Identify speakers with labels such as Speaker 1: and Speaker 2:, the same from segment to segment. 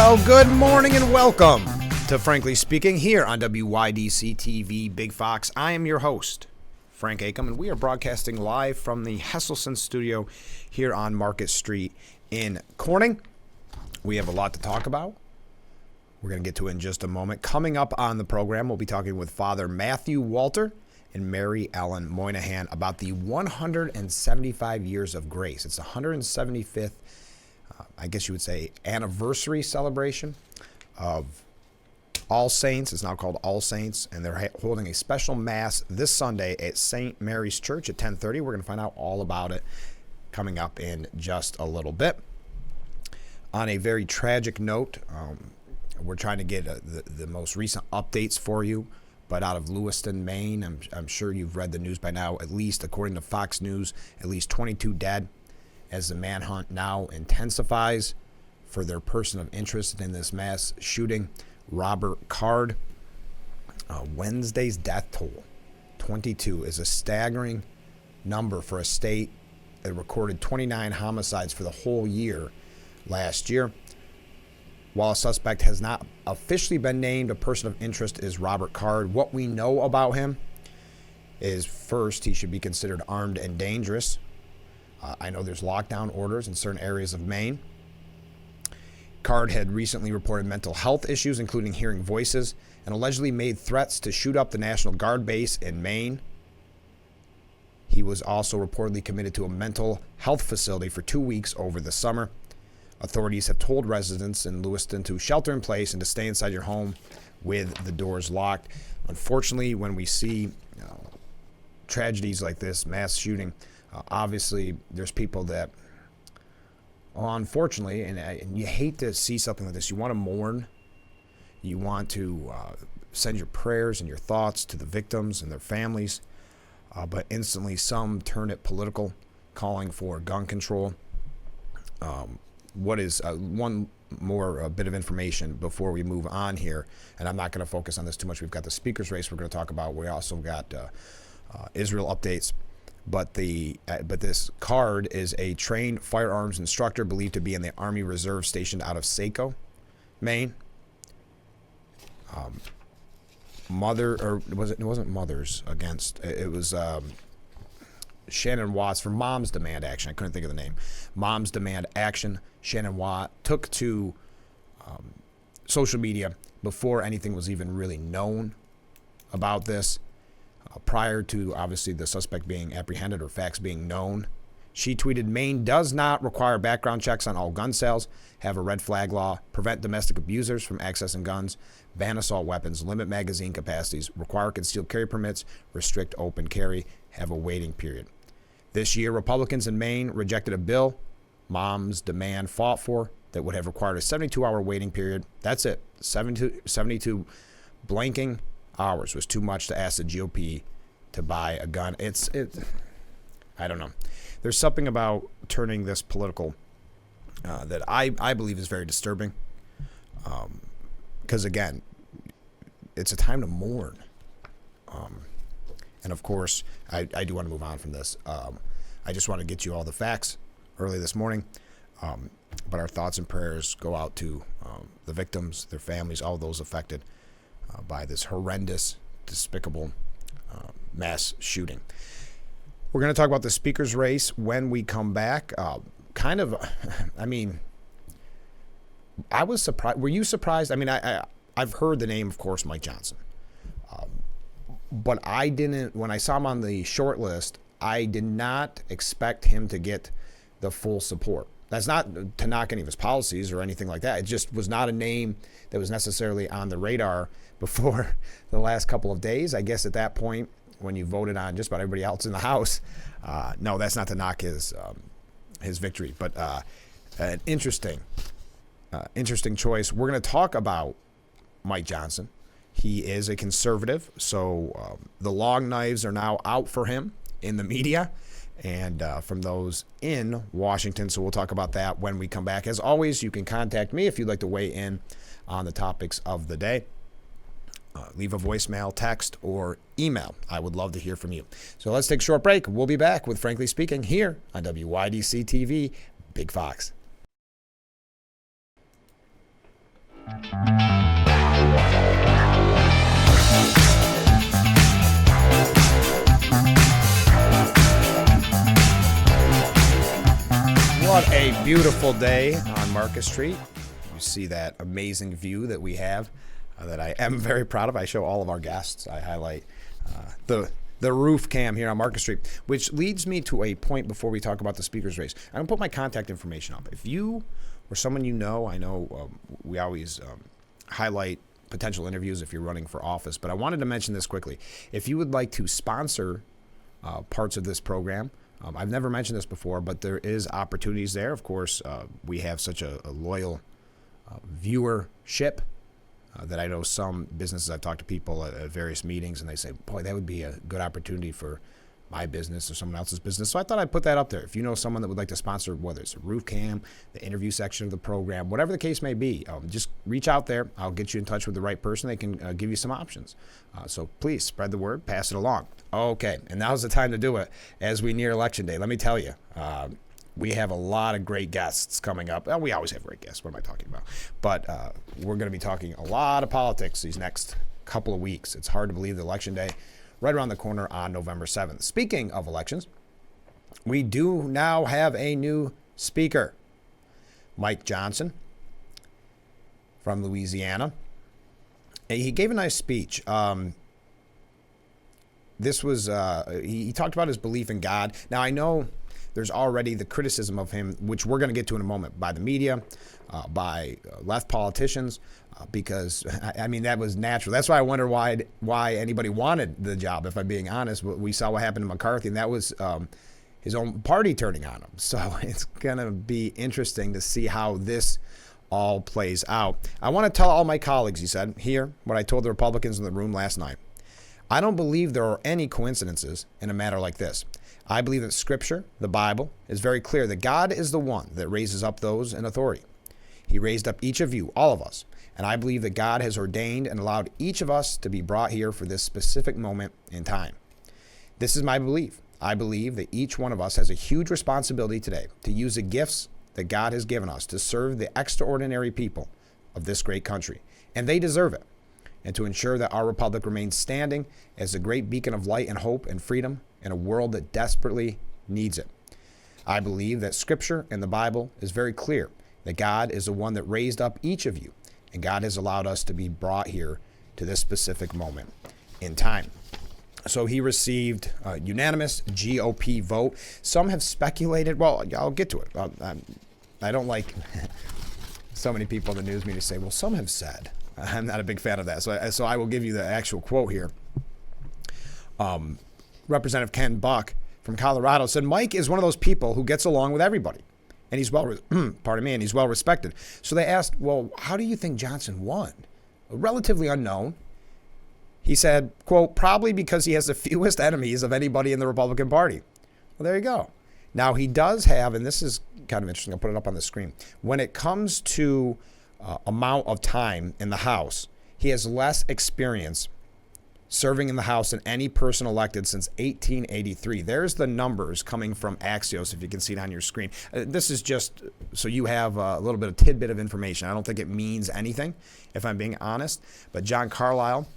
Speaker 1: Well, good morning and welcome to Frankly Speaking here on WYDC TV Big Fox. I am your host, Frank Acom, and we are broadcasting live from the Hesselson studio here on Market Street in Corning. We have a lot to talk about. We're going to get to it in just a moment. Coming up on the program, we'll be talking with Father Matthew Walter and Mary Ellen Moynihan about the 175 years of grace. It's the 175th, I guess you would say, anniversary celebration of All Saints. It's now called All Saints, and they're holding a special Mass this Sunday at St. Mary's Church at 10:30. We're going to find out all about it coming up in just a little bit. On a very tragic note, we're trying to get the most recent updates for you. But out of Lewiston, Maine, I'm sure you've read the news by now, at least according to Fox News, at least 22 dead as the manhunt now intensifies for their person of interest in this mass shooting, Robert Card. Wednesday's death toll, 22, is a staggering number for a state that recorded 29 homicides for the whole year last year. While a suspect has not officially been named, a person of interest is Robert Card. What we know about him is, first, he should be considered armed and dangerous. I know there's lockdown orders in certain areas of Maine. Card had recently reported mental health issues, including hearing voices, and allegedly made threats to shoot up the National Guard base in Maine. He was also reportedly committed to a mental health facility for 2 weeks over the summer. Authorities have told residents in Lewiston to shelter in place and to stay inside your home with the doors locked. Unfortunately, when we see tragedies like this, mass shooting, obviously there's people that, unfortunately, and you hate to see something like this. You want to mourn. You want to send your prayers and your thoughts to the victims and their families. But instantly some turn it political, calling for gun control. What is one more bit of information before we move on here, and I'm not going to focus on this too much. We've got the speakers race we're going to talk about. We also got Israel updates, but this Card is a trained firearms instructor believed to be in the Army Reserve stationed out of Saco, Maine. It wasn't Mothers Against. It was Shannon Watts for Moms Demand Action. I couldn't think of the name. Moms Demand Action. Shannon Watt took to social media before anything was even really known about this, prior to, obviously, the suspect being apprehended or facts being known. She tweeted, "Maine does not require background checks on all gun sales, have a red flag law, prevent domestic abusers from accessing guns, ban assault weapons, limit magazine capacities, require concealed carry permits, restrict open carry, have a waiting period." This year, Republicans in Maine rejected a bill Moms Demand fought for that would have required a 72-hour waiting period. That's it. 72 blanking hours was too much to ask the GOP to buy a gun. I don't know. There's something about turning this political that I believe is very disturbing. Because, again, it's a time to mourn. And, of course, I do want to move on from this. I just want to get you all the facts early this morning. But our thoughts and prayers go out to the victims, their families, all those affected by this horrendous, despicable mass shooting. We're going to talk about the speaker's race when we come back. I was surprised. Were you surprised? I mean, I've heard the name, of course, Mike Johnson. But I didn't, when I saw him on the short list, I did not expect him to get the full support. That's not to knock any of his policies or anything like that. It just was not a name that was necessarily on the radar before the last couple of days. I guess at that point, when you voted on just about everybody else in the House, no, that's not to knock his victory. But an interesting choice. We're going to talk about Mike Johnson. He is a conservative, so the long knives are now out for him in the media and from those in Washington. So we'll talk about that when we come back. As always, you can contact me if you'd like to weigh in on the topics of the day. Leave a voicemail, text, or email. I would love to hear from you. So let's take a short break. We'll be back with Frankly Speaking here on WYDC TV, Big Fox. What a beautiful day on Market Street. You see that amazing view that we have that I am very proud of. I show all of our guests. I highlight the roof cam here on Market Street, which leads me to a point before we talk about the speaker's race. I'm going to put my contact information up. If you or someone you know, I know we always highlight potential interviews if you're running for office, but I wanted to mention this quickly. If you would like to sponsor parts of this program, I've never mentioned this before, but there is opportunities there. Of course, we have such a loyal viewership that I know some businesses, I've talked to people at various meetings, and they say, boy, that would be a good opportunity for my business or someone else's business. So I thought I'd put that up there. If you know someone that would like to sponsor, whether it's a roof cam, the interview section of the program, whatever the case may be, just reach out there. I'll get you in touch with the right person. They can give you some options. So please spread the word, pass it along. Okay, and now's the time to do it as we near Election Day. Let me tell you, we have a lot of great guests coming up. Well, we always have great guests. What am I talking about? But we're going to be talking a lot of politics these next couple of weeks. It's hard to believe the Election Day right around the corner on November 7th. Speaking of elections, we do now have a new speaker, Mike Johnson from Louisiana. He gave a nice speech. This was, he talked about his belief in God. Now, I know there's already the criticism of him, which we're going to get to in a moment, by the media, by left politicians, because, I mean, that was natural. That's why I wonder why anybody wanted the job, if I'm being honest. We saw what happened to McCarthy, and that was his own party turning on him. So it's going to be interesting to see how this all plays out. I want to tell all my colleagues, he said, here, what I told the Republicans in the room last night. I don't believe there are any coincidences in a matter like this. I believe that Scripture, the Bible, is very clear that God is the one that raises up those in authority. He raised up each of you, all of us, and I believe that God has ordained and allowed each of us to be brought here for this specific moment in time. This is my belief. I believe that each one of us has a huge responsibility today to use the gifts that God has given us to serve the extraordinary people of this great country, and they deserve it, and to ensure that our republic remains standing as a great beacon of light and hope and freedom in a world that desperately needs it. I believe that Scripture and the Bible is very clear that God is the one that raised up each of you, and God has allowed us to be brought here to this specific moment in time. So he received a unanimous GOP vote. Some have speculated, well, I'll get to it. I don't like so many people in the news media say, well, some have said. I'm not a big fan of that. So I will give you the actual quote here. Representative Ken Buck from Colorado said, Mike is one of those people who gets along with everybody. And he's and he's well respected. So they asked, well, how do you think Johnson won? Relatively unknown. He said, quote, probably because he has the fewest enemies of anybody in the Republican Party. Well, there you go. Now, he does have, and this is kind of interesting, I'll put it up on the screen. When it comes to amount of time in the House, he has less experience serving in the House than any person elected since 1883. There's the numbers coming from Axios, if you can see it on your screen. This is just so you have a little bit of tidbit of information. I don't think it means anything, if I'm being honest. But John Carlisle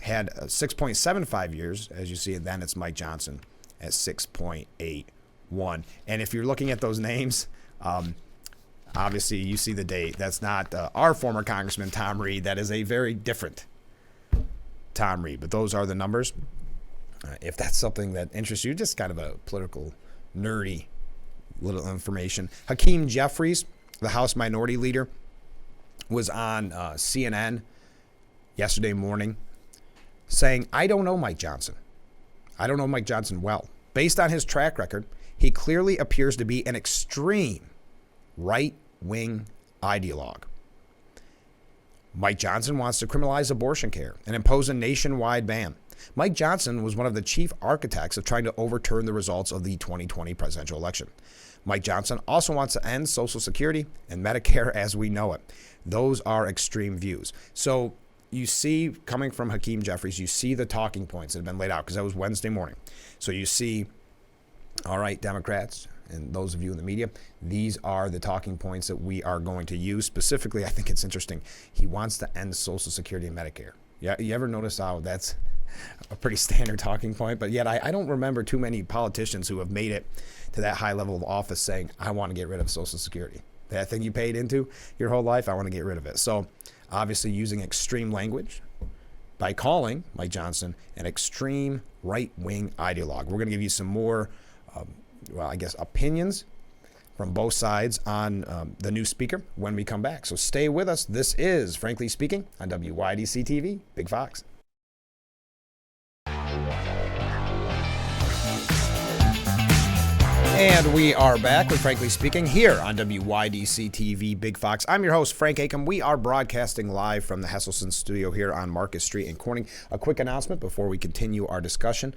Speaker 1: had 6.75 years, as you see, and then it's Mike Johnson at 6.81. And if you're looking at those names, obviously you see the date. That's not our former Congressman Tom Reed. That is a very different Tom Reed. But those are the numbers. If that's something that interests you, just kind of a political, nerdy little information. Hakeem Jeffries, the House Minority Leader, was on CNN yesterday morning saying, I don't know Mike Johnson. I don't know Mike Johnson well. Based on his track record, he clearly appears to be an extreme right-wing ideologue. Mike Johnson wants to criminalize abortion care and impose a nationwide ban. Mike Johnson was one of the chief architects of trying to overturn the results of the 2020 presidential election. Mike Johnson also wants to end Social Security and Medicare as we know it. Those are extreme views. So you see, coming from Hakeem Jeffries, you see the talking points that have been laid out, because that was Wednesday morning. So you see All right, Democrats and those of you in the media, these are the talking points that we are going to use. Specifically, I think it's interesting. He wants to end Social Security and Medicare. Yeah, you ever notice how that's a pretty standard talking point? But yet I don't remember too many politicians who have made it to that high level of office saying, I want to get rid of Social Security. That thing you paid into your whole life, I want to get rid of it. So obviously using extreme language by calling Mike Johnson an extreme right-wing ideologue. We're going to give you some more opinions from both sides on the new speaker when we come back. So stay with us. This is Frankly Speaking on WYDC TV, Big Fox. And we are back with Frankly Speaking here on WYDC TV, Big Fox. I'm your host, Frank Acom. We are broadcasting live from the Hesselson studio here on Market Street in Corning. A quick announcement before we continue our discussion.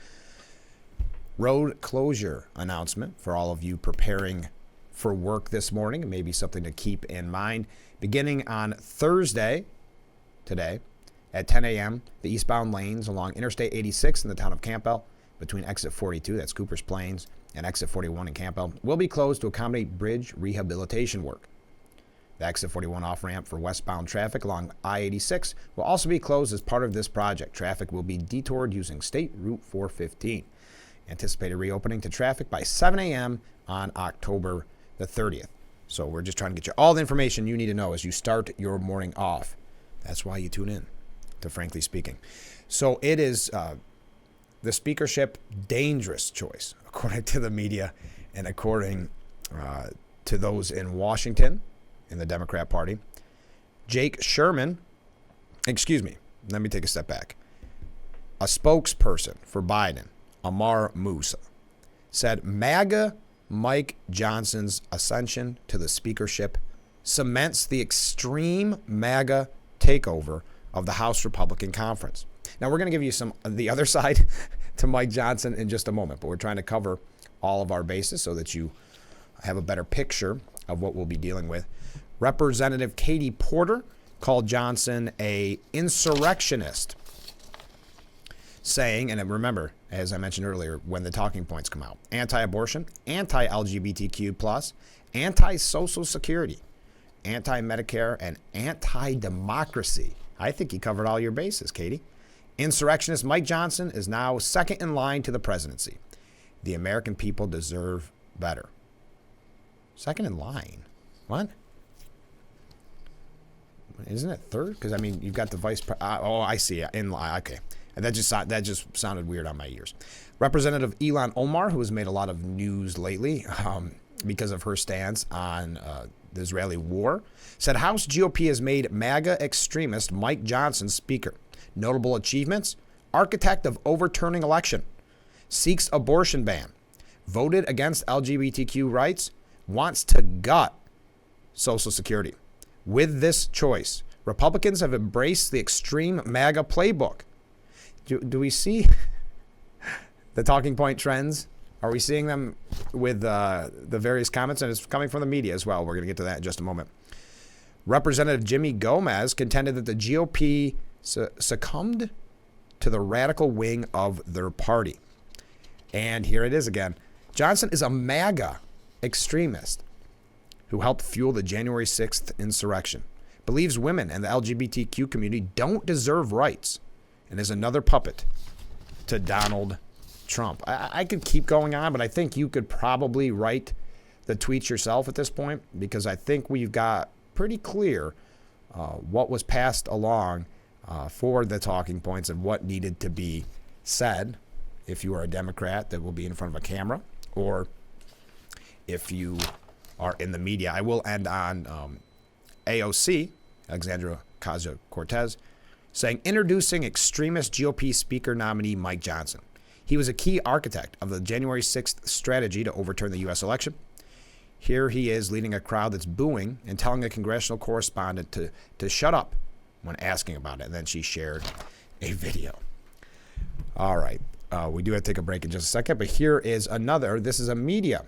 Speaker 1: Road closure announcement for all of you preparing for work this morning. Maybe something to keep in mind. Beginning on Thursday, today, at 10 a.m., the eastbound lanes along Interstate 86 in the town of Campbell between exit 42, that's Cooper's Plains, and exit 41 in Campbell, will be closed to accommodate bridge rehabilitation work. The exit 41 off-ramp for westbound traffic along I-86 will also be closed as part of this project. Traffic will be detoured using State Route 415. Anticipated reopening to traffic by 7 a.m. on October the 30th. So we're just trying to get you all the information you need to know as you start your morning off. That's why you tune in to Frankly Speaking. So it is the speakership dangerous choice, according to the media and according to those in Washington in the Democrat Party. Jake Sherman, let me take a step back. A spokesperson for Biden, Amar Musa, said MAGA Mike Johnson's ascension to the speakership cements the extreme MAGA takeover of the House Republican Conference. Now, we're going to give you some of the other side to Mike Johnson in just a moment, but we're trying to cover all of our bases so that you have a better picture of what we'll be dealing with. Representative Katie Porter called Johnson a insurrectionist, saying, and remember, as I mentioned earlier, when the talking points come out, anti-abortion, anti-LGBTQ+, anti-Social Security, anti-Medicare, and anti-democracy. I think he covered all your bases, Katie. Insurrectionist Mike Johnson is now second in line to the presidency. The American people deserve better. Second in line? What? Isn't it third? Because, I mean, you've got the vice president. I see. In line. Okay. And that just sounded weird on my ears. Representative Ilhan Omar, who has made a lot of news lately because of her stance on the Israeli war, said House GOP has made MAGA extremist Mike Johnson speaker. Notable achievements: architect of overturning election, seeks abortion ban, voted against LGBTQ rights, wants to gut Social Security. With this choice, Republicans have embraced the extreme MAGA playbook. Do we see the talking point trends? Are we seeing them with the various comments? And it's coming from the media as well. We're going to get to that in just a moment. Representative Jimmy Gomez contended that the GOP succumbed to the radical wing of their party. And here it is again. Johnson is a MAGA extremist who helped fuel the January 6th insurrection, believes women and the LGBTQ community don't deserve rights, and is another puppet to Donald Trump. I could keep going on, but I think you could probably write the tweets yourself at this point, because I think we've got pretty clear what was passed along for the talking points and what needed to be said if you are a Democrat that will be in front of a camera, or if you are in the media. I will end on AOC, Alexandria Ocasio-Cortez, saying, introducing extremist GOP Speaker nominee Mike Johnson. He was a key architect of the January 6th strategy to overturn the U.S. election. Here he is leading a crowd that's booing and telling a congressional correspondent to shut up when asking about it. And then she shared a video. All right. We do have to take a break in just a second, but here is another. This is a media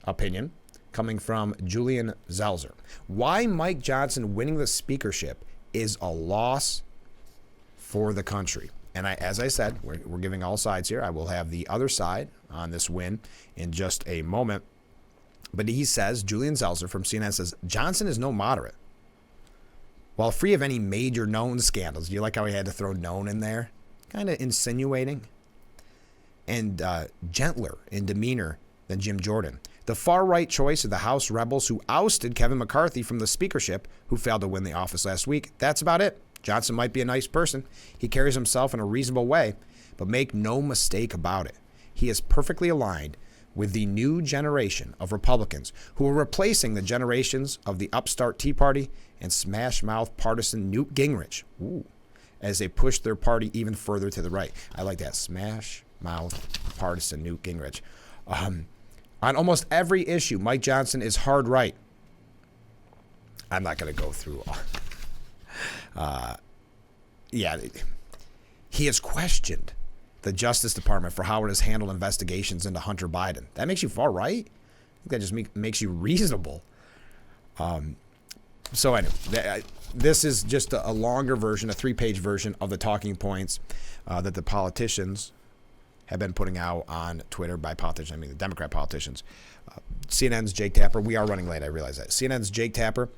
Speaker 1: opinion coming from Julian Zelzer. Why Mike Johnson winning the speakership is a loss for the country. And as I said, we're giving all sides here. I will have the other side on this win in just a moment. But he says, Julian Zelzer from CNN says, Johnson is no moderate. While free of any major known scandals, do you like how he had to throw known in there? Kind of insinuating. And gentler in demeanor than Jim Jordan. The far-right choice of the House rebels who ousted Kevin McCarthy from the speakership, who failed to win the office last week. That's about it. Johnson might be a nice person. He carries himself in a reasonable way, but make no mistake about it. He is perfectly aligned with the new generation of Republicans who are replacing the generations of the upstart Tea Party and smash-mouth partisan Newt Gingrich as they push their party even further to the right. I like that, smash-mouth partisan Newt Gingrich. On almost every issue, Mike Johnson is hard right. I'm not going to go through all. He has questioned the Justice Department for how it has handled investigations into Hunter Biden. That makes you far right? I think that just makes you reasonable. So anyway, this is just a longer version, a 3-page version of the talking points that the politicians have been putting out on Twitter by politicians, I mean the Democrat politicians. CNN's Jake Tapper, we are running late, I realize that. CNN's Jake Tapper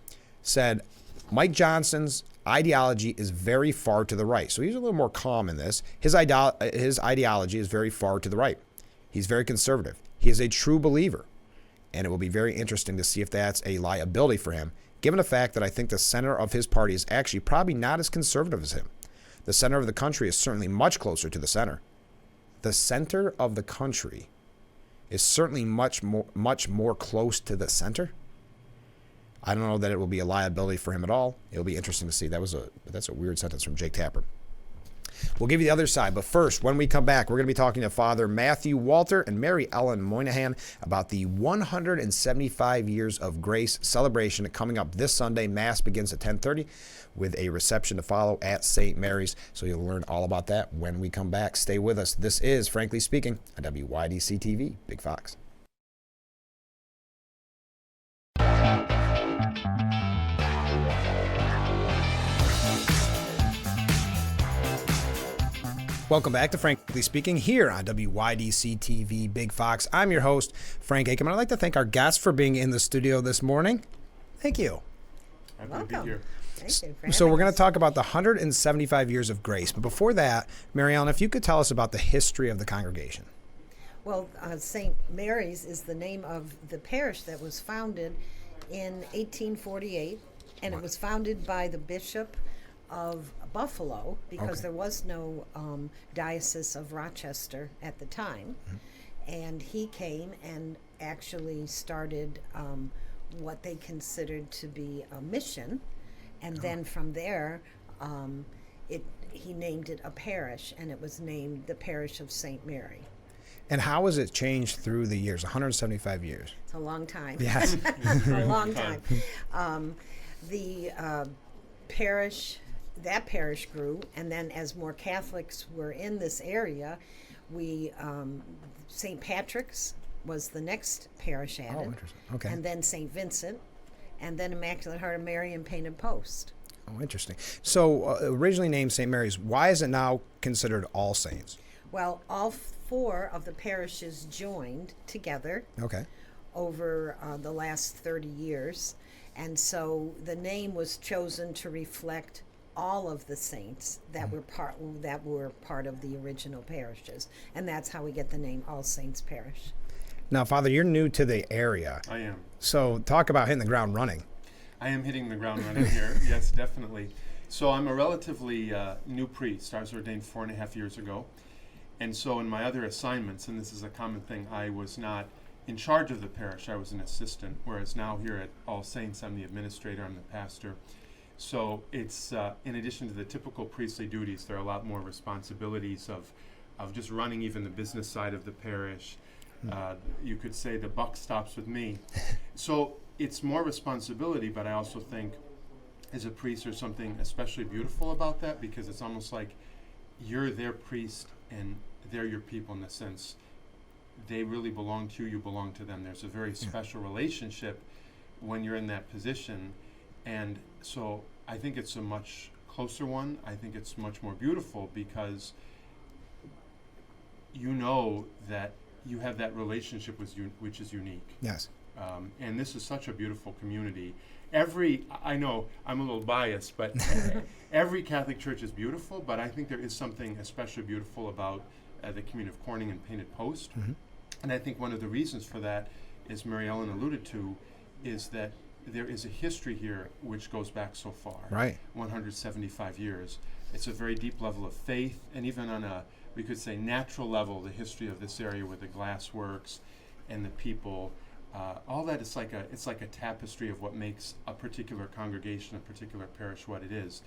Speaker 1: said, Mike Johnson's ideology is very far to the right. So he's a little more calm in this. His ideology is very far to the right. He's very conservative. He is a true believer. And it will be very interesting to see if that's a liability for him, given the fact that I think the center of his party is actually probably not as conservative as him. The center of the country is certainly much closer to the center. The center of the country is certainly much more close to the center. I don't know that it will be a liability for him at all. It'll be interesting to see. That's a weird sentence from Jake Tapper. We'll give you the other side, but first, when we come back, we're going to be talking to Father Matthew Walter and Mary Ellen Moynihan about the 175 Years of Grace celebration coming up this Sunday. Mass begins at 10:30 with a reception to follow at St. Mary's. So you'll learn all about that when we come back. Stay with us. This is Frankly Speaking on WYDC TV, Big Fox. Welcome back to Frankly Speaking here on WYDC TV Big Fox. I'm your host, Frank Acom. I'd like to thank our guests for being in the studio this morning. Thank you.
Speaker 2: Happy to be here.
Speaker 3: Thank you for
Speaker 1: So we're
Speaker 3: having
Speaker 1: going
Speaker 3: us.
Speaker 1: to talk about the 175 Years of Grace. But before that, Mary Ellen, if you could tell us about the history of the congregation.
Speaker 3: Well, St. Mary's is the name of the parish that was founded in 1848, and it was founded by the Bishop of Buffalo because there was no Diocese of Rochester at the time. And he came and actually started what they considered to be a mission. And then from there, he named it a parish, and it was named the Parish of St. Mary.
Speaker 1: And how has it changed through the years, 175 years?
Speaker 3: It's a long time.
Speaker 1: Yes.
Speaker 3: A long time. The parish grew, and then as more Catholics were in this area, St. Patrick's was the next parish added.
Speaker 1: Oh, interesting. Okay.
Speaker 3: And then St. Vincent, and then Immaculate Heart of Mary and Painted Post.
Speaker 1: Oh, interesting. So originally named St. Mary's, why is it now considered All Saints?
Speaker 3: Well, all 4 of the parishes joined together
Speaker 1: Okay.
Speaker 3: over the last 30 years, and so the name was chosen to reflect all of the saints that were part of the original parishes, and that's how we get the name All Saints Parish.
Speaker 1: Now, Father, you're new to the area.
Speaker 2: I am.
Speaker 1: So talk about hitting the ground running.
Speaker 2: I am hitting the ground running here. Yes, definitely. So I'm a relatively new priest. I was ordained 4.5 years ago. And so in my other assignments, and this is a common thing, I was not in charge of the parish. I was an assistant, whereas now here at All Saints, I'm the administrator, I'm the pastor. So it's, in addition to the typical priestly duties, there are a lot more responsibilities of just running even the business side of the parish. You could say the buck stops with me. So it's more responsibility, but I also think as a priest there's something especially beautiful about that, because it's almost like you're their priest and they're your people in the sense they really belong to you, you belong to them. There's a very special relationship when you're in that position. And so I think it's a much closer one, I think it's much more beautiful because you know that you have that relationship which is unique.
Speaker 1: Yes.
Speaker 2: And this is such a beautiful community. I know I'm a little biased, but every Catholic church is beautiful, but I think there is something especially beautiful about the community of Corning and Painted Post.
Speaker 1: Mm-hmm.
Speaker 2: And I think one of the reasons for that, as Mary Ellen alluded to, is that there is a history here which goes back so far.
Speaker 1: Right.
Speaker 2: 175 years. It's a very deep level of faith, and even on a, we could say, natural level, the history of this area with the glass works and the people, all that is it's like a tapestry of what makes a particular congregation, a particular parish, what it is.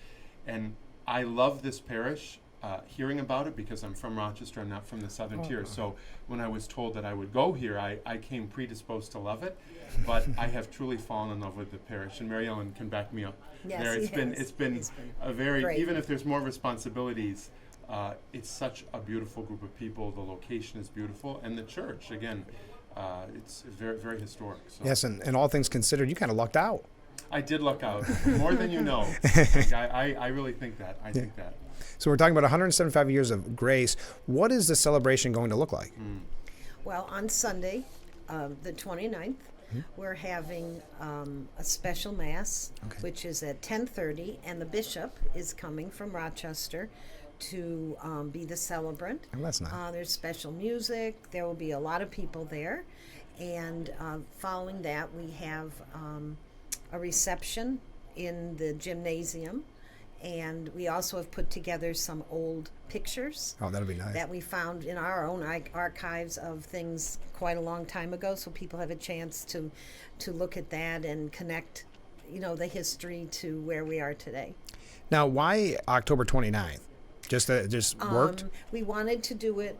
Speaker 2: And I love this parish, hearing about it, because I'm from Rochester, I'm not from the Southern Tier. So when I was told that I would go here, I came predisposed to love it, but I have truly fallen in love with the parish, and Mary Ellen can back me up.
Speaker 3: Yes,
Speaker 2: there.
Speaker 3: he has.
Speaker 2: It's been a very,
Speaker 3: great.
Speaker 2: even if there's more responsibilities, it's such a beautiful group of people. The location is beautiful, and the church, again, it's very, very historic. So.
Speaker 1: Yes, and all things considered, you kind of lucked out.
Speaker 2: I did luck out more than you know. I really think that. I think that.
Speaker 1: So we're talking about 175 years of grace. What is the celebration going to look like?
Speaker 3: Well, on Sunday, the 29th, we're having a special mass, which is at 10:30, and the bishop is coming from Rochester to be the celebrant.
Speaker 1: Oh, that's nice.
Speaker 3: There's special music. There will be a lot of people there. And following that, we have a reception in the gymnasium. And we also have put together some old pictures
Speaker 1: Oh, that'll be nice.
Speaker 3: that we found in our own archives of things quite a long time ago, so people have a chance to look at that and connect, the history to where we are today.
Speaker 1: Now, why October 29th? Just worked?
Speaker 3: We wanted to do it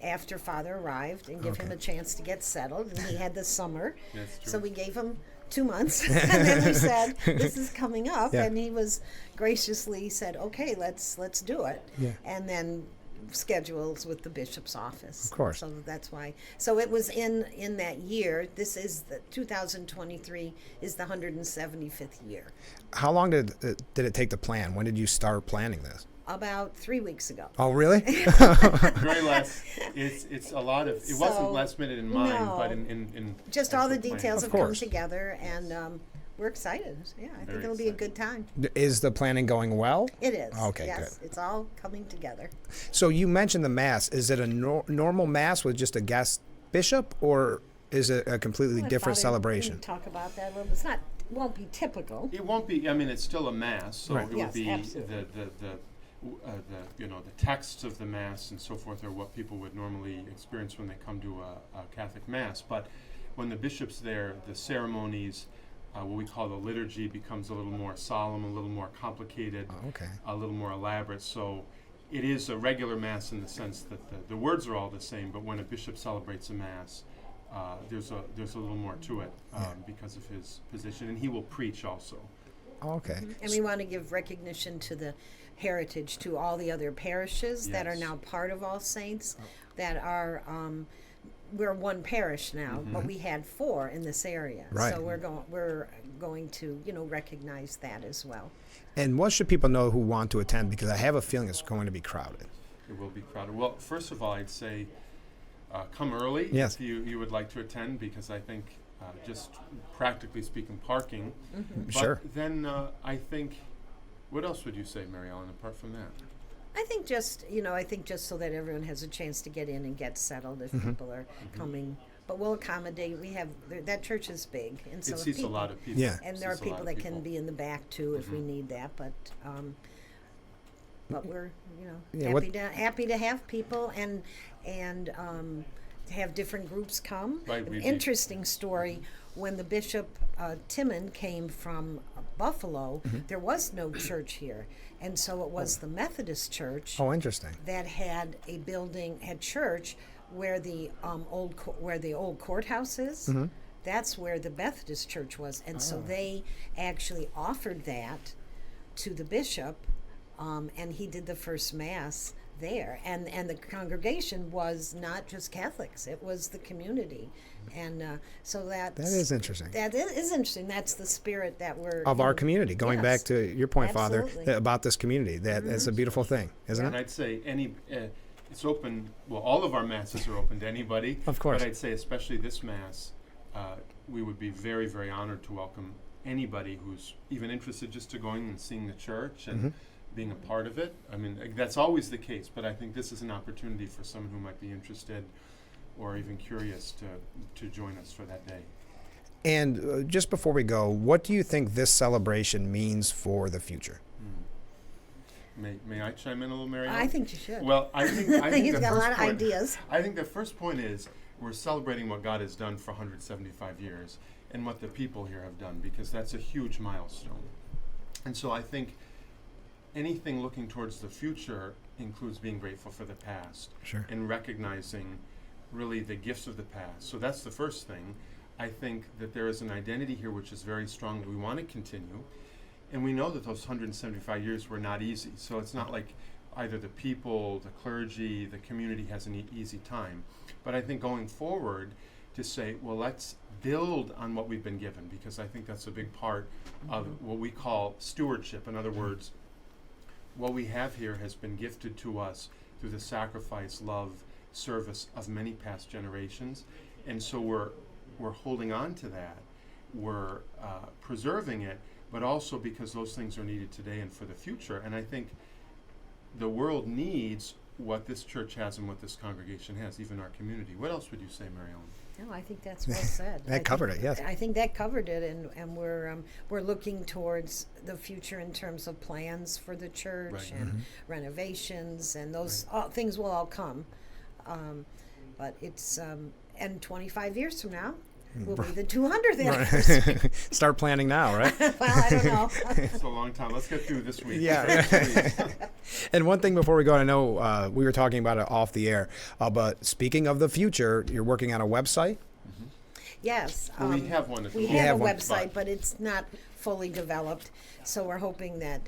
Speaker 3: after Father arrived and give him a chance to get settled, and he had the summer.
Speaker 2: That's true.
Speaker 3: So we gave him 2 months, and then we said, "This is coming up,"
Speaker 1: Yeah.
Speaker 3: and he was graciously said, "Okay, let's do it."
Speaker 1: Yeah.
Speaker 3: And then schedules with the bishop's office.
Speaker 1: Of course.
Speaker 3: So that's why. So it was in that year. This is the 2023 is the 175th year.
Speaker 1: How long did it take to plan? When did you start planning this?
Speaker 3: About 3 weeks ago.
Speaker 1: Oh, really?
Speaker 2: Very last. It's a lot of. It wasn't
Speaker 3: So,
Speaker 2: last minute in mind,
Speaker 3: no.
Speaker 2: but in
Speaker 3: Just all the
Speaker 2: actual planning.
Speaker 3: details
Speaker 1: Of
Speaker 3: have come
Speaker 1: course.
Speaker 3: together, and we're excited. Yeah, I think
Speaker 2: Very
Speaker 3: it'll be a
Speaker 2: excited.
Speaker 3: good time.
Speaker 1: Is the planning going well?
Speaker 3: It is.
Speaker 1: Okay,
Speaker 3: yes,
Speaker 1: good.
Speaker 3: it's all coming together.
Speaker 1: So you mentioned the mass. Is it a normal mass with just a guest bishop, or is it a completely
Speaker 3: Let
Speaker 1: different
Speaker 3: Father
Speaker 1: celebration?
Speaker 3: Talk about that a little. It's not. It won't be typical.
Speaker 2: It won't be. I mean, it's still a mass, so
Speaker 1: Right.
Speaker 2: it would
Speaker 3: Yes,
Speaker 2: be
Speaker 3: absolutely.
Speaker 2: the texts of the mass and so forth are what people would normally experience when they come to a Catholic mass. But when the bishop's there, the ceremonies, what we call the liturgy, becomes a little more solemn, a little more complicated,
Speaker 1: Oh, okay.
Speaker 2: a little more elaborate. So it is a regular mass in the sense that the words are all the same, but when a bishop celebrates a mass, there's a little more to it because of his position, and he will preach also.
Speaker 1: Oh, okay.
Speaker 3: And we want to give recognition to the heritage to all the other parishes that are
Speaker 2: Yes.
Speaker 3: now part of All Saints, that are we're one parish now, but we had 4 in this area.
Speaker 1: Right.
Speaker 3: So we're going to recognize that as well.
Speaker 1: And what should people know who want to attend? Because I have a feeling it's going to be crowded.
Speaker 2: It will be crowded. Well, first of all, I'd say come early
Speaker 1: Yes.
Speaker 2: if you would like to attend, because I think just practically speaking, parking. But
Speaker 1: Sure.
Speaker 2: then I think, what else would you say, Mary Ellen, apart from that?
Speaker 3: I think just so that everyone has a chance to get in and get settled if people are coming. But we'll accommodate. We have that church is big, and so
Speaker 2: It
Speaker 3: if
Speaker 2: seats a
Speaker 3: people,
Speaker 2: lot of people.
Speaker 1: Yeah.
Speaker 3: and there are
Speaker 2: Seats a lot
Speaker 3: people
Speaker 2: of
Speaker 3: that can be in the back too if we need that. But we're
Speaker 1: Yeah, what-
Speaker 3: happy to have people and have different groups come.
Speaker 2: Right,
Speaker 3: An
Speaker 2: we-
Speaker 3: interesting story: when the Bishop Timon came from Buffalo, there was no church here, and so it was the Methodist Church
Speaker 1: Oh, interesting.
Speaker 3: that had a building, had church where the old courthouse is. That's where the Methodist Church was, and so they actually offered that to the bishop, and he did the first mass there, and the congregation was not just Catholics; it was the community, and so
Speaker 1: That is interesting.
Speaker 3: That is interesting. That's the spirit that we're
Speaker 1: Of our community. Going back
Speaker 3: Yes.
Speaker 1: to your point, Father,
Speaker 3: Absolutely.
Speaker 1: about this community. That's a beautiful thing, isn't
Speaker 2: And
Speaker 1: it?
Speaker 2: I'd say it's open. Well, all of our masses are open to anybody.
Speaker 1: Of course.
Speaker 2: But I'd say especially this mass, we would be very, very honored to welcome anybody who's even interested just to going and seeing the church and being a part of it. I mean, that's always the case, but I think this is an opportunity for someone who might be interested or even curious to join us for that day.
Speaker 1: And just before we go, what do you think this celebration means for the future?
Speaker 2: May I chime in a little, Mary Ellen?
Speaker 3: I think you should.
Speaker 2: Well, I think
Speaker 3: He's
Speaker 2: the
Speaker 3: got a
Speaker 2: first
Speaker 3: lot of
Speaker 2: point-
Speaker 3: ideas.
Speaker 2: I think the first point is we're celebrating what God has done for 175 years and what the people here have done, because that's a huge milestone. And so I think anything looking towards the future includes being grateful for the past
Speaker 1: Sure.
Speaker 2: and recognizing really the gifts of the past. So that's the first thing. I think that there is an identity here which is very strong that we want to continue. And we know that those 175 years were not easy. So it's not like either the people, the clergy, the community has an easy time. But I think going forward to say, well, let's build on what we've been given, because I think that's a big part of what we call stewardship. In other words, what we have here has been gifted to us through the sacrifice, love, service of many past generations. And so we're holding on to that. We're preserving it, but also because those things are needed today and for the future. And I think the world needs what this church has and what this congregation has, even our community. What else would you say, Mary Ellen?
Speaker 3: No, I think that's well said.
Speaker 1: That covered it, yes.
Speaker 3: I think that covered it, and we're looking towards the future in terms of plans for the church
Speaker 2: Right.
Speaker 3: and renovations, and those things will all come. But it's and 25 years from now will be the 200th anniversary.
Speaker 1: Start planning now, right?
Speaker 3: Well, I don't know.
Speaker 2: It's a long time. Let's get through this week.
Speaker 1: Yeah.
Speaker 2: Please.
Speaker 1: And one thing before we go, I know we were talking about it off the air, but speaking of the future, you're working on a website?
Speaker 3: Yes.
Speaker 2: Well, we have one at the
Speaker 3: We
Speaker 2: moment,
Speaker 3: have a
Speaker 1: one,
Speaker 3: website, but it's not fully developed. So we're hoping that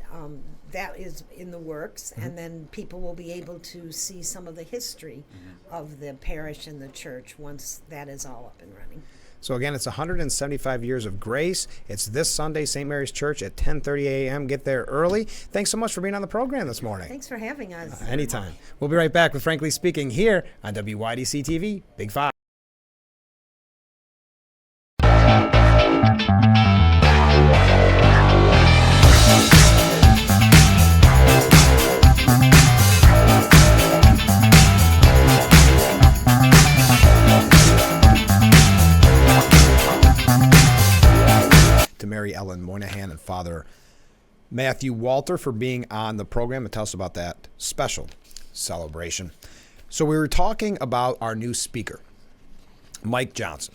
Speaker 3: that is in the works, and then people will be able to see some of the history of the parish and the church once that is all up and running.
Speaker 1: So again, it's 175 years of grace. It's this Sunday, St. Mary's Church at 10:30 a.m. Get there early. Thanks so much for being on the program this morning.
Speaker 3: Thanks for having us.
Speaker 1: Anytime. We'll be right back with Frankly Speaking here on WYDC TV, Big Fox. To Mary Ellen Moynihan and Father Matthew Walter for being on the program and tell us about that special celebration. So we were talking about our new speaker, Mike Johnson.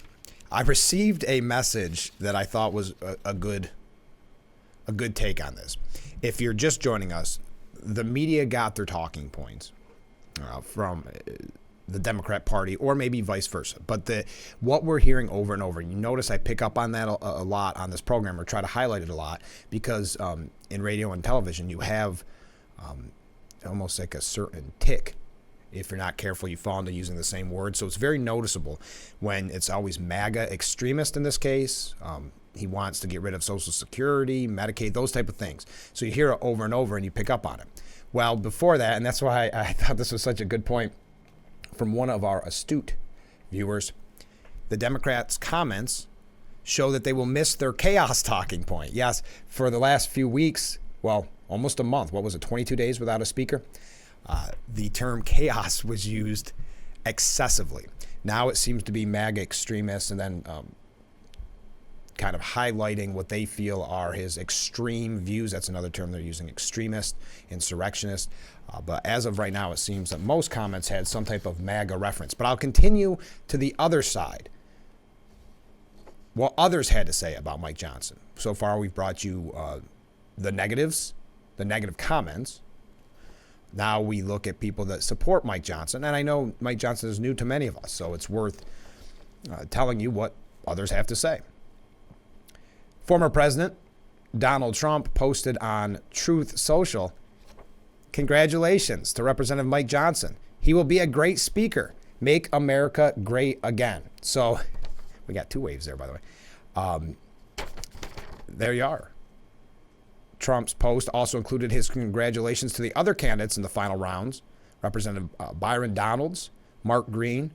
Speaker 1: I received a message that I thought was a good take on this. If you're just joining us, the media got their talking points from the Democrat Party, or maybe vice versa. But what we're hearing over and over, and you notice I pick up on that a lot on this program, or try to highlight it a lot, because in radio and television you have almost like a certain tick. If you're not careful, you fall into using the same word. So it's very noticeable when it's always MAGA extremist in this case. He wants to get rid of Social Security, Medicaid, those type of things. So you hear it over and over and you pick up on it. Well, before that, and that's why I thought this was such a good point from one of our astute viewers, the Democrats' comments show that they will miss their chaos talking point. Yes, for the last few weeks, well, almost a month, what was it, 22 days without a speaker? The term chaos was used excessively. Now it seems to be MAGA extremists, and then kind of highlighting what they feel are his extreme views. That's another term they're using, extremist, insurrectionist. But as of right now, it seems that most comments had some type of MAGA reference. But I'll continue to the other side, what others had to say about Mike Johnson. So far, we've brought you the negatives, the negative comments. Now we look at people that support Mike Johnson. And I know Mike Johnson is new to many of us, so it's worth telling you what others have to say. Former President Donald Trump posted on Truth Social Congratulations to Representative Mike Johnson. He will be a great speaker. Make America great again. So we got two waves there, by the way. There you are. Trump's post also included his congratulations to the other candidates in the final rounds. Representative Byron Donalds, Mark Green,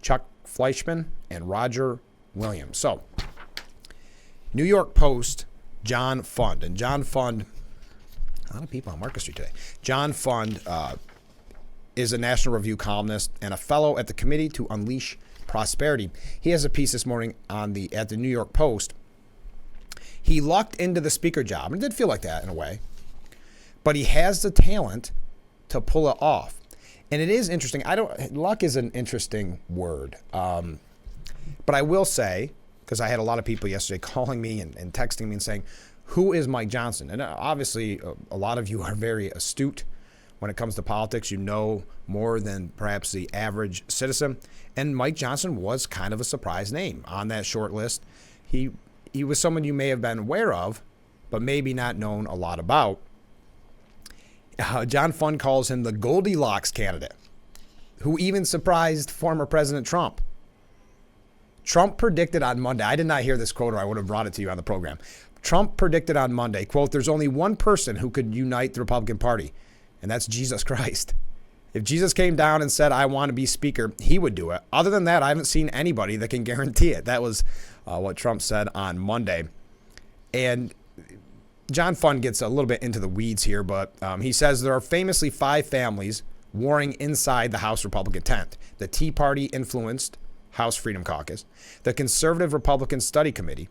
Speaker 1: Chuck Fleischman, and Roger Williams. So, New York Post, John Fund. And John Fund, a lot of people on Market Street today. John Fund is a National Review columnist and a fellow at the Committee to Unleash Prosperity. He has a piece this morning at the New York Post. He lucked into the speaker job, and it did feel like that in a way, but he has the talent to pull it off. And it is interesting. Luck is an interesting word. But I will say, because I had a lot of people yesterday calling me and texting me and saying, who is Mike Johnson? And obviously, a lot of you are very astute when it comes to politics. You know more than perhaps the average citizen. And Mike Johnson was kind of a surprise name on that short list. He was someone you may have been aware of, but maybe not known a lot about. John Fund calls him the Goldilocks candidate, who even surprised former President Trump. Trump predicted on Monday, I did not hear this quote or I would have brought it to you on the program. Trump predicted on Monday, quote, there's only one person who could unite the Republican Party, and that's Jesus Christ. If Jesus came down and said, I want to be speaker, he would do it. Other than that, I haven't seen anybody that can guarantee it. That was what Trump said on Monday. And John Fund gets a little bit into the weeds here, but he says there are famously 5 families warring inside the House Republican tent. The Tea Party influenced House Freedom Caucus, the Conservative Republican Study Committee,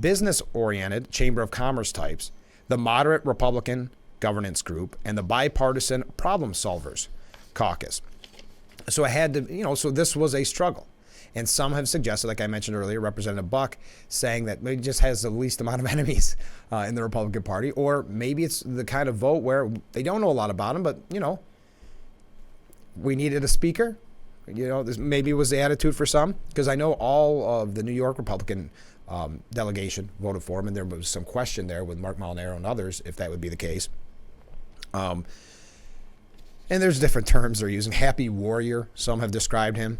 Speaker 1: business-oriented Chamber of Commerce types, the moderate Republican Governance Group, and the bipartisan Problem Solvers Caucus. So I had to, so this was a struggle. And some have suggested, like I mentioned earlier, Representative Buck saying that maybe just has the least amount of enemies in the Republican Party, or maybe it's the kind of vote where they don't know a lot about him, but, we needed a speaker. This maybe was the attitude for some, because I know all of the New York Republican delegation voted for him, and there was some question there with Mark Molinaro and others if that would be the case. And there's different terms they're using. Happy warrior, some have described him.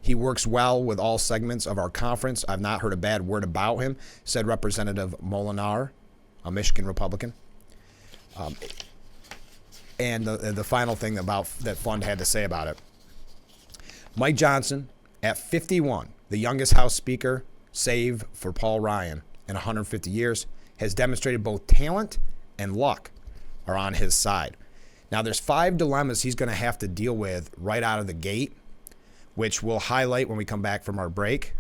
Speaker 1: He works well with all segments of our conference. I've not heard a bad word about him, said Representative Molinar, a Michigan Republican. And the final thing about that Fund had to say about it. Mike Johnson, at 51, the youngest House Speaker, save for Paul Ryan in 150 years, has demonstrated both talent and luck are on his side. Now, there's 5 dilemmas he's going to have to deal with right out of the gate, which we'll highlight when we come back from our break.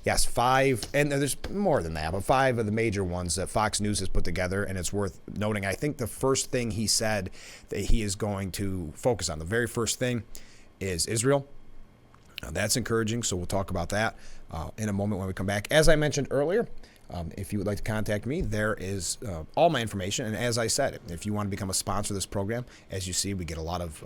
Speaker 1: Yes, 5, and there's more than that, but 5 of the major ones that Fox News has put together, and it's worth noting. I think the first thing he said that he is going to focus on, the very first thing, is Israel. That's encouraging, so we'll talk about that in a moment when we come back. As I mentioned earlier, if you would like to contact me, there is all my information. And as I said, if you want to become a sponsor of this program, as you see, we get a lot of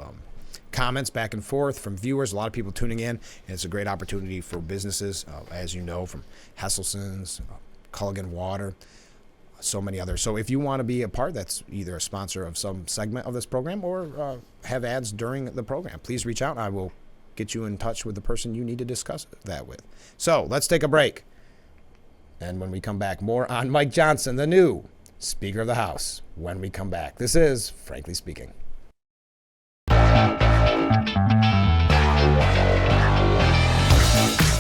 Speaker 1: comments back and forth from viewers, a lot of people tuning in, and it's a great opportunity for businesses, as you know, from Hesselson's, Culligan Water, so many others. So if you want to be a part, that's either a sponsor of some segment of this program or have ads during the program, please reach out and I will get you in touch with the person you need to discuss that with. So let's take a break. And when we come back, more on Mike Johnson, the new Speaker of the House, when we come back. This is Frankly Speaking.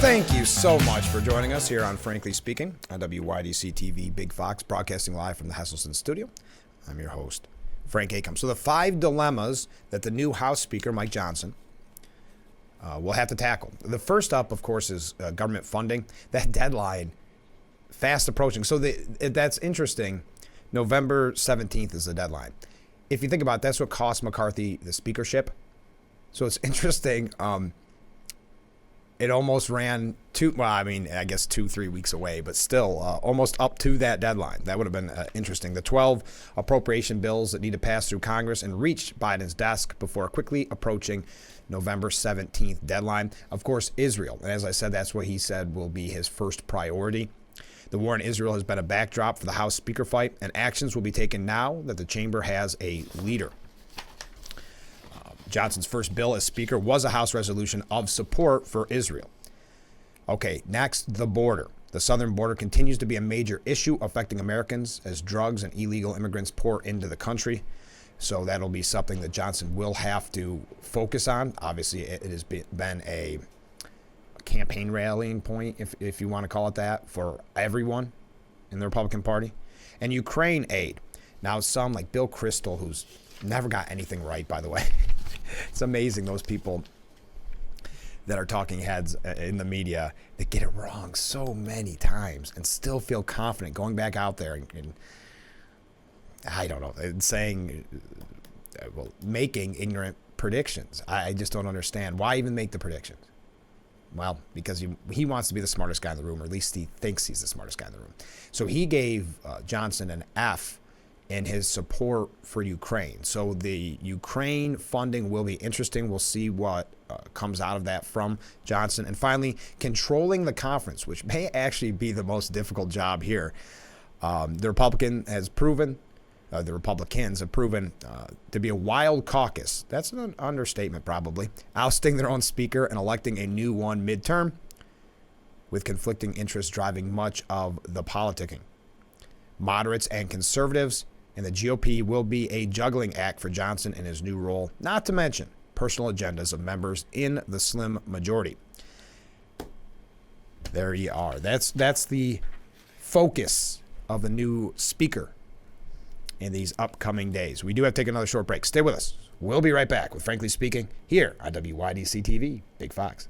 Speaker 1: Thank you so much for joining us here on Frankly Speaking on WYDC TV Big Fox, broadcasting live from the Hesselson studio. I'm your host, Frank Acom. So the 5 dilemmas that the new House Speaker, Mike Johnson, will have to tackle. The first up, of course, is government funding. That deadline fast approaching. So that's interesting. November 17th is the deadline. If you think about it, that's what cost McCarthy the speakership. So it's interesting. It almost ran 2-3 weeks away, but still almost up to that deadline. That would have been interesting. The 12 appropriation bills that need to pass through Congress and reach Biden's desk before quickly approaching November 17th deadline. Of course, Israel. And as I said, that's what he said will be his first priority. The war in Israel has been a backdrop for the House Speaker fight, and actions will be taken now that the chamber has a leader. Johnson's first bill as Speaker was a House resolution of support for Israel. Okay, next, the border. The southern border continues to be a major issue affecting Americans as drugs and illegal immigrants pour into the country. So that'll be something that Johnson will have to focus on. Obviously, it has been a campaign rallying point, if you want to call it that, for everyone in the Republican Party. And Ukraine aid. Now, some like Bill Kristol, who's never got anything right, by the way. It's amazing, those people that are talking heads in the media that get it wrong so many times and still feel confident going back out there and I don't know, saying, well, making ignorant predictions. I just don't understand. Why even make the predictions? Well, because he wants to be the smartest guy in the room, or at least he thinks he's the smartest guy in the room. So he gave Johnson an F in his support for Ukraine. So the Ukraine funding will be interesting. We'll see what comes out of that from Johnson. And finally, controlling the conference, which may actually be the most difficult job here. The Republicans have proven to be a wild caucus. That's an understatement, probably. Ousting their own speaker and electing a new one midterm, with conflicting interests driving much of the politicking. Moderates and conservatives and the GOP will be a juggling act for Johnson in his new role, not to mention personal agendas of members in the slim majority. There you are. That's the focus of the new speaker in these upcoming days. We do have to take another short break. Stay with us. We'll be right back with Frankly Speaking here on WYDC TV, Big Fox.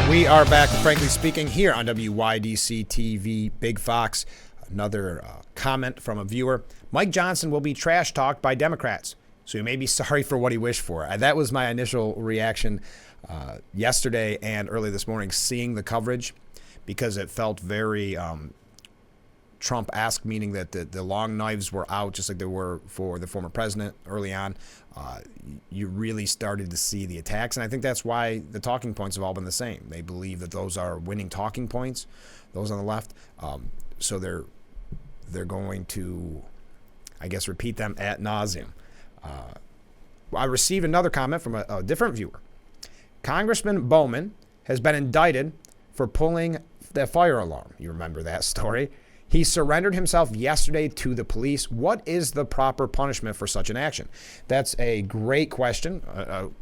Speaker 1: We are back with Frankly Speaking here on WYDC TV, Big Fox. Another comment from a viewer. Mike Johnson will be trash talked by Democrats, so he may be sorry for what he wished for. That was my initial reaction yesterday and early this morning, seeing the coverage, because it felt very Trump-esque, meaning that the long knives were out, just like they were for the former president early on. You really started to see the attacks, and I think that's why the talking points have all been the same. They believe that those are winning talking points, those on the left. So they're going to, I guess, repeat them ad nauseum. I received another comment from a different viewer. Congressman Bowman has been indicted for pulling the fire alarm. You remember that story? He surrendered himself yesterday to the police. What is the proper punishment for such an action? That's a great question.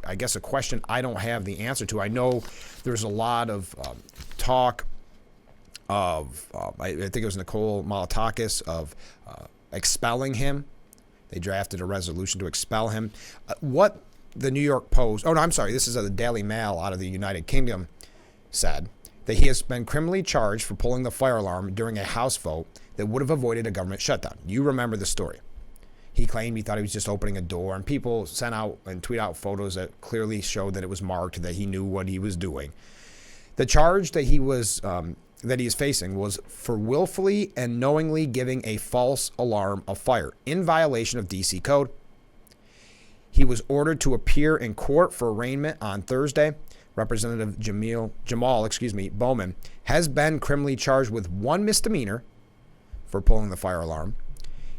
Speaker 1: I guess a question I don't have the answer to. I know there's a lot of talk of, I think it was Nicole Malotakis, of expelling him. They drafted a resolution to expel him. What the New York Post, this is the Daily Mail out of the United Kingdom, said that he has been criminally charged for pulling the fire alarm during a House vote that would have avoided a government shutdown. You remember the story. He claimed he thought he was just opening a door, and people sent out and tweet out photos that clearly showed that it was marked, that he knew what he was doing. The charge that he is facing was for willfully and knowingly giving a false alarm of fire in violation of DC code. He was ordered to appear in court for arraignment on Thursday. Representative Jamal Bowman has been criminally charged with one misdemeanor for pulling the fire alarm.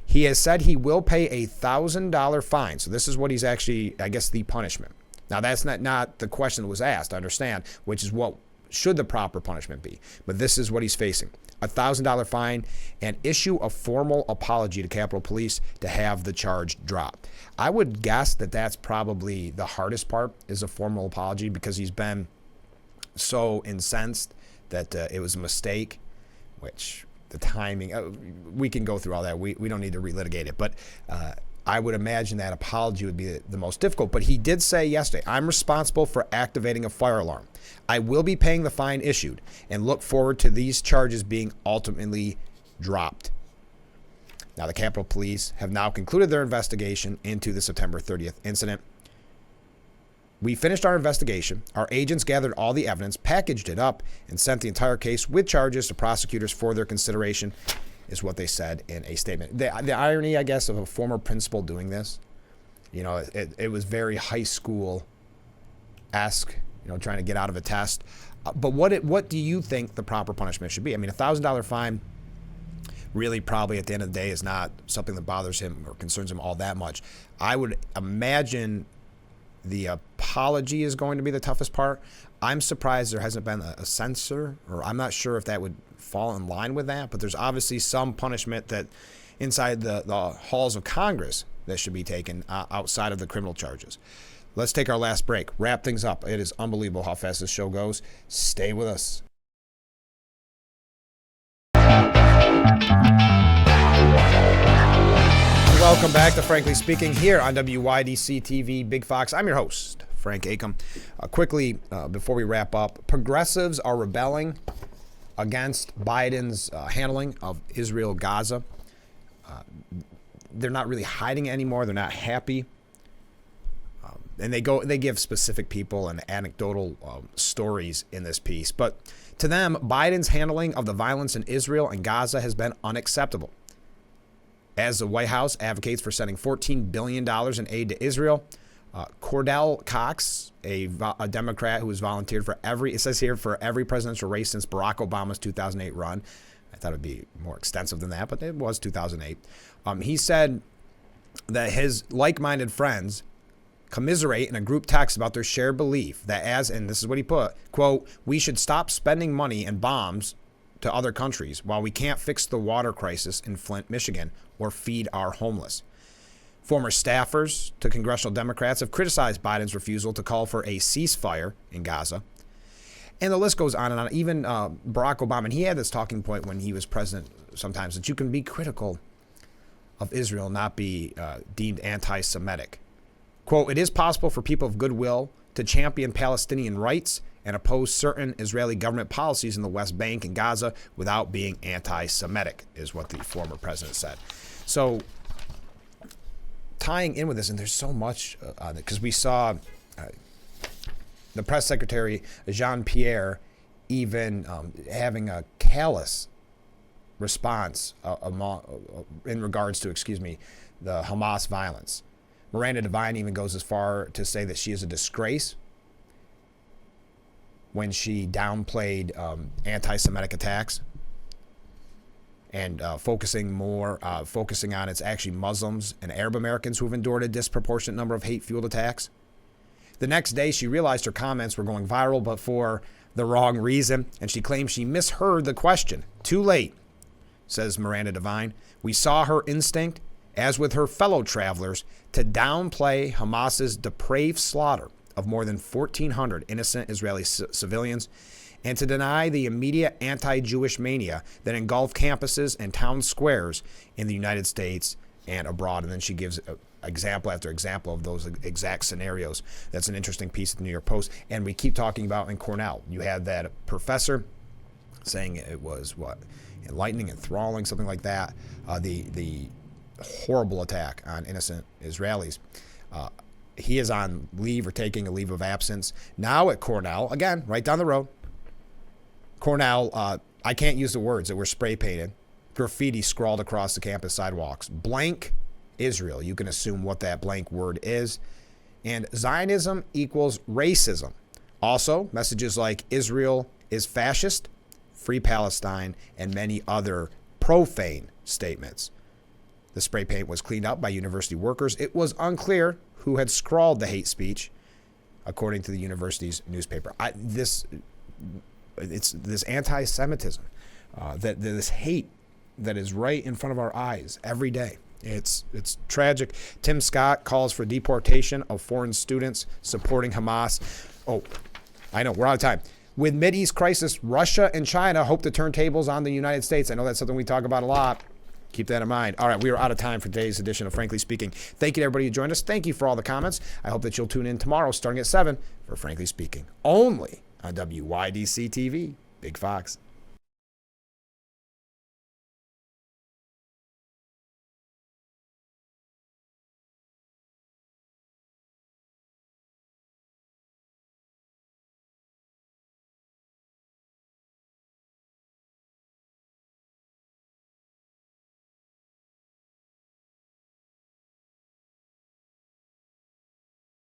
Speaker 1: He has said he will pay a $1,000 fine. So this is what he's actually, I guess, the punishment. Now, that's not the question that was asked, I understand, which is what should the proper punishment be. But this is what he's facing. A $1,000 fine and issue a formal apology to Capitol Police to have the charge dropped. I would guess that that's probably the hardest part, is a formal apology, because he's been so incensed that it was a mistake, which the timing, we can go through all that. We don't need to relitigate it. But I would imagine that apology would be the most difficult. But he did say yesterday, I'm responsible for activating a fire alarm. I will be paying the fine issued and look forward to these charges being ultimately dropped. Now, the Capitol Police have now concluded their investigation into the September 30th incident. We finished our investigation. Our agents gathered all the evidence, packaged it up, and sent the entire case with charges to prosecutors for their consideration, is what they said in a statement. The irony, I guess, of a former principal doing this, it was very high school-esque. trying to get out of a test. But what do you think the proper punishment should be? I mean, $1,000 fine really probably at the end of the day is not something that bothers him or concerns him all that much. I would imagine the apology is going to be the toughest part. I'm surprised there hasn't been a censor, or I'm not sure if that would fall in line with that, but there's obviously some punishment that inside the halls of Congress that should be taken outside of the criminal charges. Let's take our last break. Wrap things up. It is unbelievable how fast this show goes. Stay with us. Welcome back to Frankly Speaking here on WYDC TV Big Fox. I'm your host, Frank Acom. Quickly, before we wrap up, progressives are rebelling against Biden's handling of Israel-Gaza. They're not really hiding it anymore. They're not happy. And they give specific people and anecdotal stories in this piece. But to them, Biden's handling of the violence in Israel and Gaza has been unacceptable. As the White House advocates for sending $14 billion in aid to Israel, Cordell Cox, a Democrat who has volunteered for it says here, for every presidential race since Barack Obama's 2008 run. I thought it would be more extensive than that, but it was 2008. He said that his like-minded friends commiserate in a group text about their shared belief that and this is what he put, quote, we should stop spending money and bombs to other countries while we can't fix the water crisis in Flint, Michigan, or feed our homeless. Former staffers to congressional Democrats have criticized Biden's refusal to call for a ceasefire in Gaza. And the list goes on and on. Even Barack Obama, and he had this talking point when he was president sometimes, that you can be critical of Israel, not be deemed anti-Semitic. Quote, it is possible for people of goodwill to champion Palestinian rights and oppose certain Israeli government policies in the West Bank and Gaza without being anti-Semitic, is what the former president said. So tying in with this, and there's so much on it, because we saw the press secretary, Jean-Pierre, even having a callous response in regards to, the Hamas violence. Miranda Devine even goes as far to say that she is a disgrace when she downplayed anti-Semitic attacks and focusing on it's actually Muslims and Arab Americans who have endured a disproportionate number of hate-fueled attacks. The next day, she realized her comments were going viral, but for the wrong reason, and she claims she misheard the question. Too late, says Miranda Devine. We saw her instinct, as with her fellow travelers, to downplay Hamas's depraved slaughter of more than 1,400 innocent Israeli civilians, and to deny the immediate anti-Jewish mania that engulfed campuses and town squares in the United States and abroad. And then she gives example after example of those exact scenarios. That's an interesting piece of the New York Post. And we keep talking about in Cornell, you had that professor saying it was enlightening, enthralling, something like that. The horrible attack on innocent Israelis. He is on leave or taking a leave of absence. Now at Cornell, again, right down the road, Cornell, I can't use the words that were spray painted, graffiti scrawled across the campus sidewalks. Blank Israel. You can assume what that blank word is. And Zionism equals racism. Also, messages like Israel is fascist, free Palestine, and many other profane statements. The spray paint was cleaned up by university workers. It was unclear who had scrawled the hate speech, according to the university's newspaper. It's this anti-Semitism, this hate that is right in front of our eyes every day. It's tragic. Tim Scott calls for deportation of foreign students supporting Hamas. Oh, I know, we're out of time. With Mideast crisis, Russia and China hope to turn tables on the United States. I know that's something we talk about a lot. Keep that in mind. All right, we are out of time for today's edition of Frankly Speaking. Thank you to everybody who joined us. Thank you for all the comments. I hope that you'll tune in tomorrow starting at 7 for Frankly Speaking, only on WYDC TV. Big Fox.